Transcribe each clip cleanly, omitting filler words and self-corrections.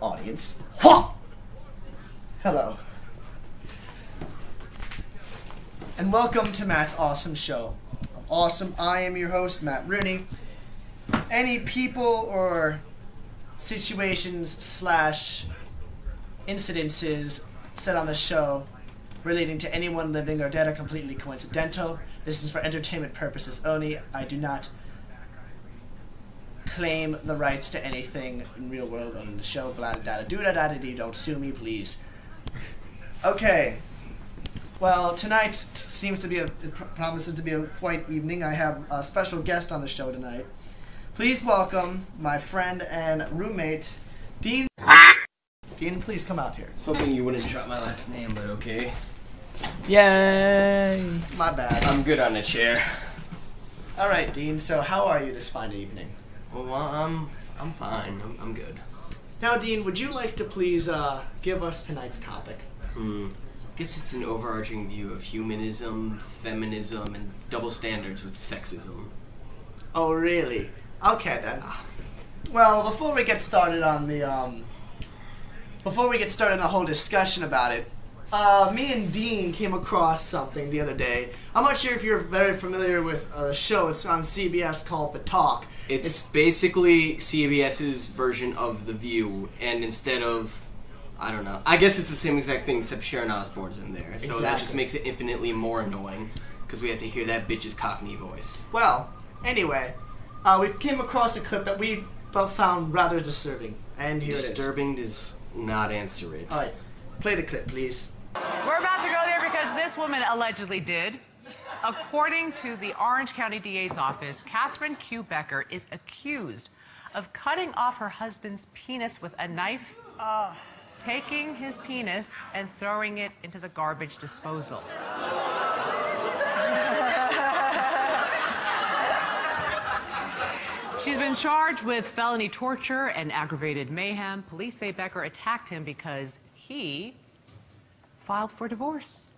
Audience. Hello. And welcome to Matt's Awesome Show. I'm awesome. I am your host, Matt Rooney. Any people or situations / incidences said on the show relating to anyone living or dead are completely coincidental. This is for entertainment purposes only. I do not claim the rights to anything in real world on the show. Blah da da da da da. Don't sue me, please. Okay. Well, tonight promises to be a quite evening. I have a special guest on the show tonight. Please welcome my friend and roommate, Dean. Dean, please come out here. I was hoping you wouldn't drop my last name, but okay. Yay! My bad. I'm good on a chair. All right, Dean. So, how are you this fine evening? Well, I'm fine. I'm good. Now, Dean, would you like to please give us tonight's topic? I guess it's an overarching view of humanism, feminism, and double standards with sexism. Oh, really? Okay, then. Well, before we get started on the whole discussion about it, me and Dean came across something the other day. I'm not sure if you're very familiar with a show. It's on CBS called The Talk. It's basically CBS's version of The View, and instead of, I don't know, I guess it's the same exact thing except Sharon Osbourne's in there. So that just makes it infinitely more annoying, because we have to hear that bitch's Cockney voice. Well, anyway, we came across a clip that we both found rather disturbing, and here it is. Disturbing does not answer it. Alright, play the clip, please. We're about to go there because this woman allegedly did. According to the Orange County DA's office, Catherine Q. Becker is accused of cutting off her husband's penis with a knife, taking his penis and throwing it into the garbage disposal. She's been charged with felony torture and aggravated mayhem. Police say Becker attacked him because he filed for divorce.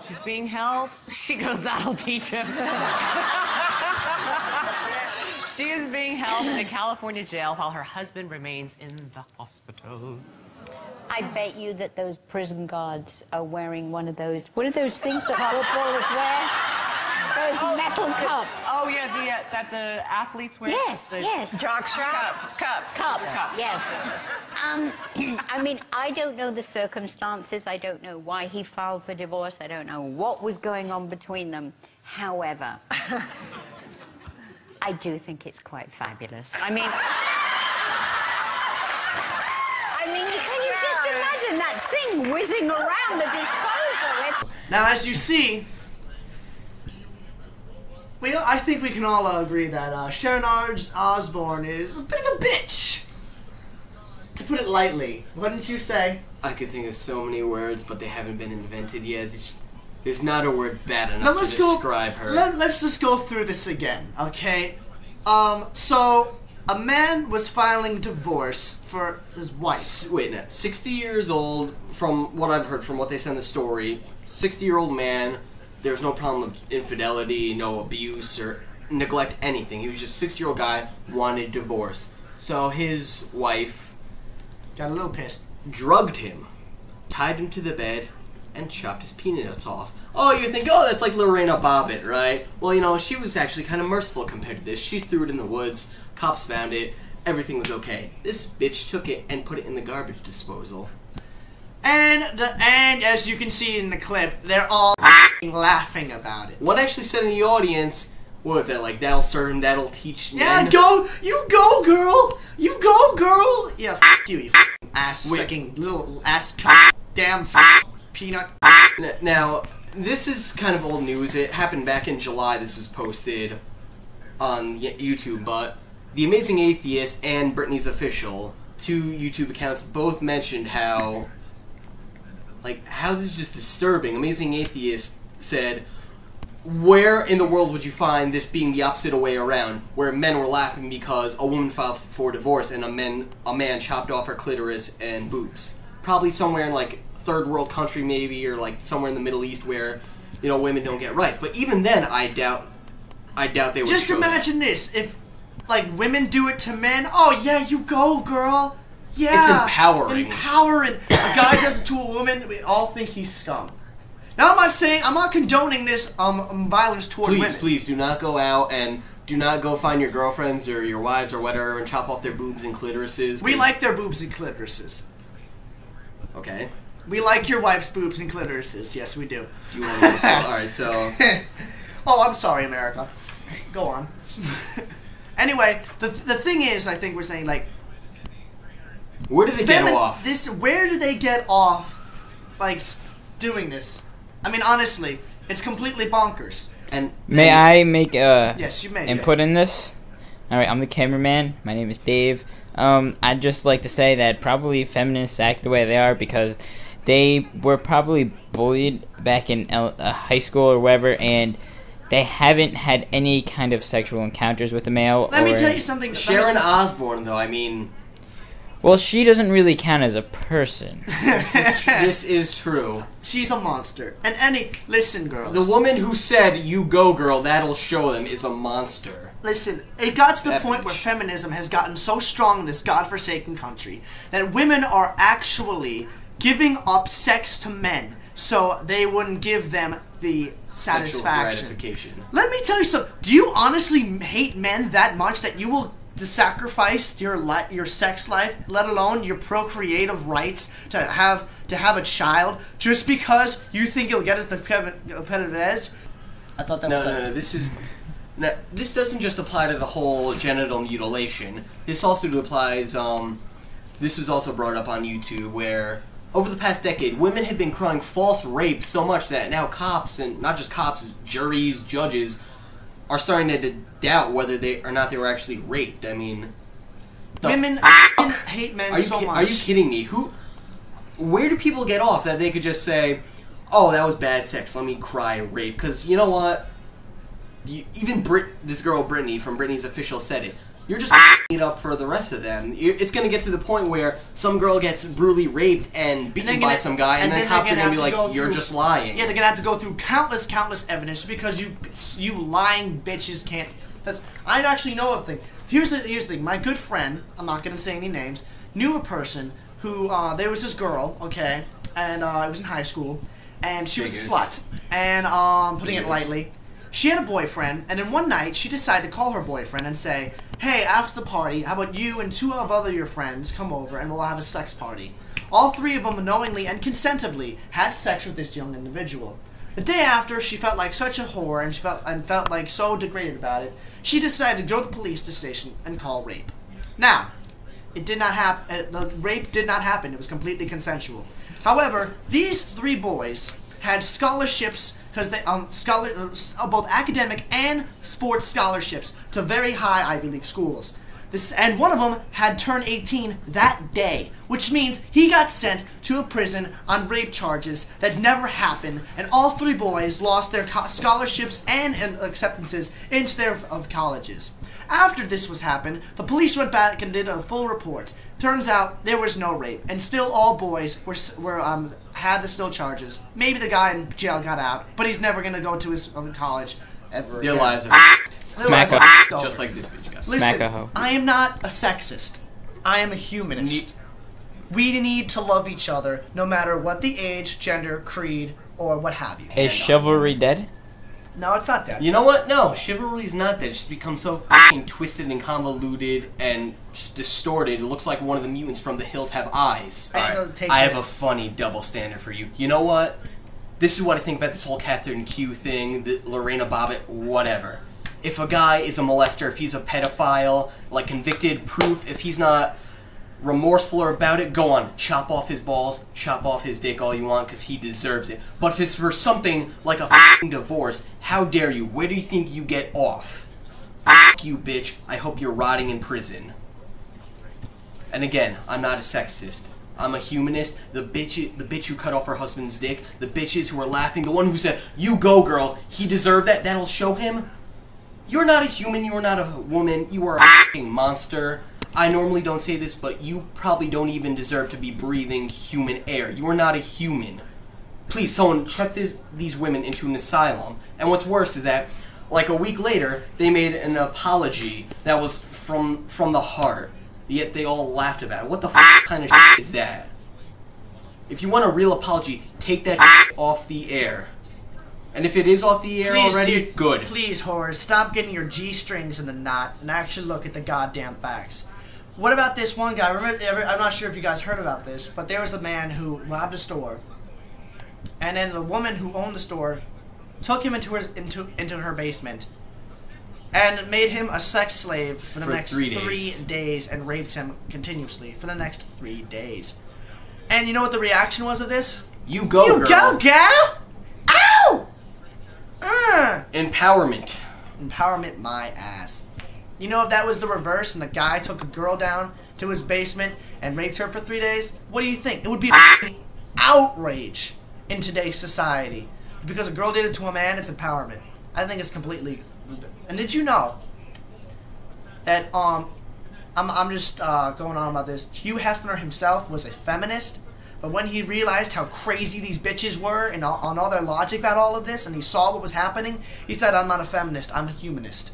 She's being held. She goes, that'll teach him. She is being held in a California jail while her husband remains in the hospital. I bet you that those prison guards are wearing one of those things that footballers wear? Those metal cups. Oh, yeah, that the athletes wear? Yes, yes. Jock straps. Cups. Yes. I mean, I don't know the circumstances. I don't know why he filed for divorce. I don't know what was going on between them. However, I do think it's quite fabulous. I mean, can you just imagine that thing whizzing around the disposal? Now, as you see, I think we can all agree that Sharon Osbourne is a bit of a bitch, to put it lightly. Wouldn't you say? I could think of so many words, but they haven't been invented yet. There's not a word bad enough to describe her. Let's just go through this again, okay? So a man was filing divorce for his wife. Wait, now, 60 years old, from what I've heard, from what they said in the story, 60-year-old man. There's no problem of infidelity, no abuse, or neglect, anything. He was just a 60-year-old guy, wanted divorce. So his wife got a little pissed. Drugged him, tied him to the bed, and chopped his peanuts off. Oh, you think, oh, that's like Lorena Bobbitt, right? Well, you know, she was actually kind of merciful compared to this. She threw it in the woods, cops found it, everything was okay. This bitch took it and put it in the garbage disposal. And as you can see in the clip, they're all laughing about it. What I actually said in the audience, what was that, like, that'll serve him, that'll teach men? Yeah, you go, girl! You go, girl! Yeah, you ass-sucking little ass damn peanut. Now, this is kind of old news. It happened back in July. This was posted on YouTube, but The Amazing Atheist and Britney's Official, two YouTube accounts, both mentioned how this is just disturbing. Amazing Atheist said, where in the world would you find this being the opposite way around, where men were laughing because a woman filed for divorce and a man chopped off her clitoris and boobs? Probably somewhere in like third world country maybe, or like somewhere in the Middle East where, you know, women don't get rights. But even then, I doubt they would. Just imagine this: if like women do it to men, oh yeah, you go, girl. Yeah, it's empowering. Empowering. A guy does it to a woman, we all think he's scum. Now I'm not condoning this violence toward women. Please do not go out and do not go find your girlfriends or your wives or whatever and chop off their boobs and clitorises. We like their boobs and clitorises. Okay. We like your wife's boobs and clitorises. Yes, we do. You want to Alright, so... Oh, I'm sorry, America. Go on. Anyway, the thing is, I think we're saying, like... Where do they get off? Where do they get off, like, doing this? I mean, honestly, it's completely bonkers. And may I make yes, you may input in this? Alright, I'm the cameraman. My name is Dave. I'd just like to say that probably feminists act the way they are because they were probably bullied back in high school or whatever, and they haven't had any kind of sexual encounters with a male. Let me tell you something. Sharon Osbourne, though, I mean... Well, she doesn't really count as a person. This is true. She's a monster. And listen, girls. The woman who said, "You go, girl, that'll show them," is a monster. Listen, it got to the point where feminism has gotten so strong in this godforsaken country that women are actually giving up sex to men so they wouldn't give them the satisfaction. Sexual gratification. Let me tell you something. Do you honestly hate men that much that you will sacrifice your sex life, let alone your procreative rights to have a child, just because you think you'll get us the competitive edge? I thought that was no. This doesn't just apply to the whole genital mutilation. This also applies. This was also brought up on YouTube, where over the past decade, women have been crying false rape so much that now cops, and not just cops, juries, judges, are starting to doubt whether they were actually raped. I mean, women hate men so much. Are you kidding me? Where do people get off that they could just say, "Oh, that was bad sex. Let me cry rape"? Because you know what? Even this girl Brittany from Britney's Official said it. You're just it up for the rest of them. It's going to get to the point where some girl gets brutally raped and beaten by some guy, and then cops are going to be like, "You're just lying." Yeah, they're going to have to go through countless evidence because you lying bitches can't. I actually know a thing. Here's the thing. My good friend, I'm not going to say any names, knew a person who there was this girl, okay, and it was in high school, and she was a slut, and putting it lightly. She had a boyfriend, and then one night she decided to call her boyfriend and say, "Hey, after the party, how about you and two of your friends come over and we'll have a sex party?" All three of them knowingly and consentively had sex with this young individual. The day after, she felt like such a whore and felt like so degraded about it. She decided to go to the police station and call rape. Now, it did not happen. The rape did not happen. It was completely consensual. However, these three boys had scholarships because they both academic and sports scholarships to very high Ivy League schools. And one of them had turned 18 that day, which means he got sent to a prison on rape charges that never happened, and all three boys lost their scholarships and acceptances into their colleges. After this was happened, the police went back and did a full report. Turns out there was no rape, and still all boys had the still charges. Maybe the guy in jail got out, but he's never gonna go to his college ever again. Their lives are just like this bitch, guys. Listen, I am not a sexist. I am a humanist. We need to love each other, no matter what the age, gender, creed, or what have you. Is chivalry dead? No, it's not dead. You know what? No, chivalry's not dead. It's just become so fucking twisted and convoluted and just distorted. It looks like one of the mutants from The Hills Have Eyes. Right. I have a funny double standard for you. You know what? This is what I think about this whole Catherine Q thing, the Lorena Bobbitt, whatever. If a guy is a molester, if he's a pedophile, like convicted, proof, if he's not remorseful about it, go on, chop off his balls, chop off his dick all you want, because he deserves it. But if it's for something like a f***ing divorce, how dare you? Where do you think you get off? F*** you, bitch. I hope you're rotting in prison. And again, I'm not a sexist. I'm a humanist. The bitch who cut off her husband's dick, the bitches who were laughing, the one who said, "You go, girl, he deserved that," that'll show him. You're not a human, you are not a woman, you are a f***ing monster. I normally don't say this, but you probably don't even deserve to be breathing human air. You are not a human. Please, someone check these women into an asylum. And what's worse is that, like a week later, they made an apology that was from the heart. Yet they all laughed about it. What the kind of shit is that? If you want a real apology, take that shit off the air. And if it is off the air already, good. Please, whores, stop getting your G-strings in the knot and actually look at the goddamn facts. What about this one guy? Remember, I'm not sure if you guys heard about this, but there was a man who robbed a store, and then the woman who owned the store took him into her basement and made him a sex slave for the next 3 days and raped him continuously for the next 3 days. And you know what the reaction was of this? You go, girl. You go, gal! Ow! Empowerment. Empowerment my ass. You know, if that was the reverse and the guy took a girl down to his basement and raped her for 3 days, what do you think? It would be outrage in today's society. Because a girl did it to a man, it's empowerment. I think it's completely... And did you know that, I'm just going on about this. Hugh Hefner himself was a feminist, but when he realized how crazy these bitches were and on all their logic about all of this, and he saw what was happening, he said, "I'm not a feminist, I'm a humanist."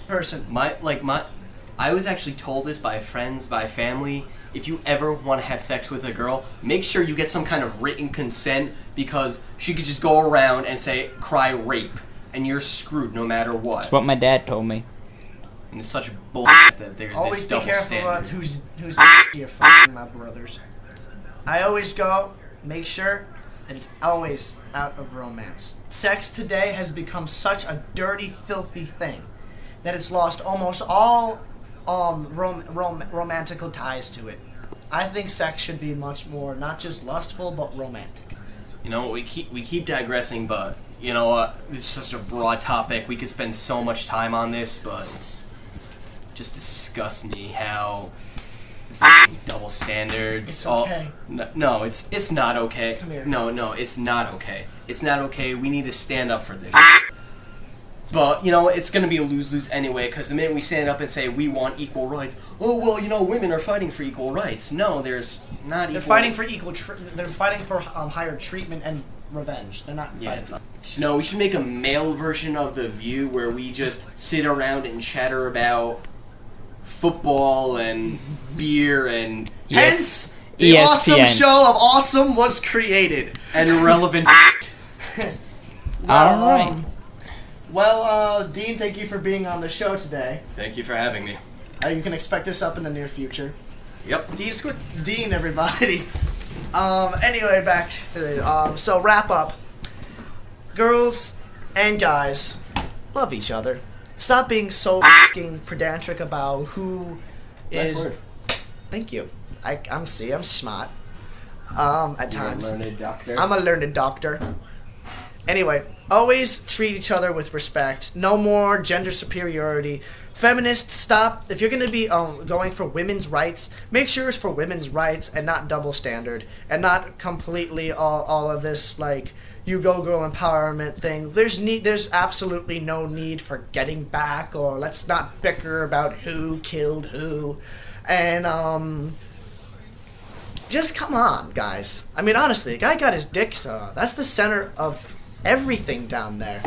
Person. I was actually told this by friends, by family. If you ever want to have sex with a girl, make sure you get some kind of written consent, because she could just go around and cry rape, and you're screwed no matter what. That's what my dad told me. And it's such bullshit that there's always this double be careful standard. about who's you're fucking, my brothers. I always go, make sure that it's always out of romance. Sex today has become such a dirty, filthy thing that it's lost almost all romantical ties to it. I think sex should be much more not just lustful but romantic. You know, we keep digressing, but you know what? It's such a broad topic. We could spend so much time on this, but it's just disgusts me how this double standards. It's okay. No, it's not okay. Come here. No, it's not okay. It's not okay. We need to stand up for this. But, you know, it's going to be a lose-lose anyway, because the minute we stand up and say we want equal rights, oh, well, you know, women are fighting for equal rights. No, there's not equal... They're fighting for they're fighting for higher treatment and revenge. They're not fighting. You know, we should make a male version of The View where we just sit around and chatter about football and beer and... Hence, the ESPN. awesome show of Awesome was created. And irrelevant... All right. Well, Dean, thank you for being on the show today. Thank you for having me. You can expect this up in the near future. Yep. Dean, everybody. Anyway, back to the, so wrap up. Girls and guys, love each other. Stop being so fucking pedantic about who is... Nice word. Thank you. I'm smart. At times. You're a learned doctor. I'm a learned doctor. Anyway, always treat each other with respect. No more gender superiority. Feminists, stop. If you're going to be going for women's rights, make sure it's for women's rights and not double standard. And not completely all of this, like, you go girl empowerment thing. There's absolutely no need for getting back, or let's not bicker about who killed who. And, just come on, guys. I mean, honestly, the guy got his dick saw. That's the center of everything down there.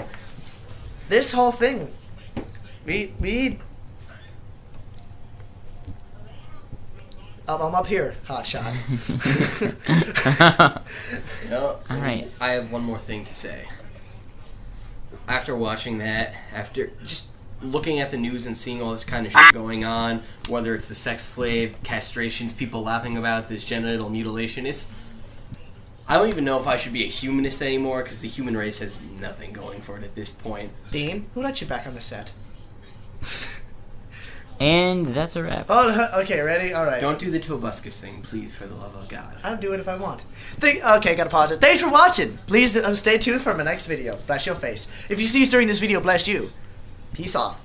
This whole thing, I'm up here, hotshot. You know, All right. I have one more thing to say. After watching that, after just looking at the news and seeing all this kind of shit going on, whether it's the sex slave, castrations, people laughing about this genital mutilation, I don't even know if I should be a humanist anymore, because the human race has nothing going for it at this point. Dean, who let you back on the set? And that's a wrap. Oh, okay, ready? All right. Don't do the Tobuscus thing, please, for the love of God. I'll do it if I want. Okay, gotta pause it. Thanks for watching. Please stay tuned for my next video. Bless your face. If you see us during this video, bless you. Peace off.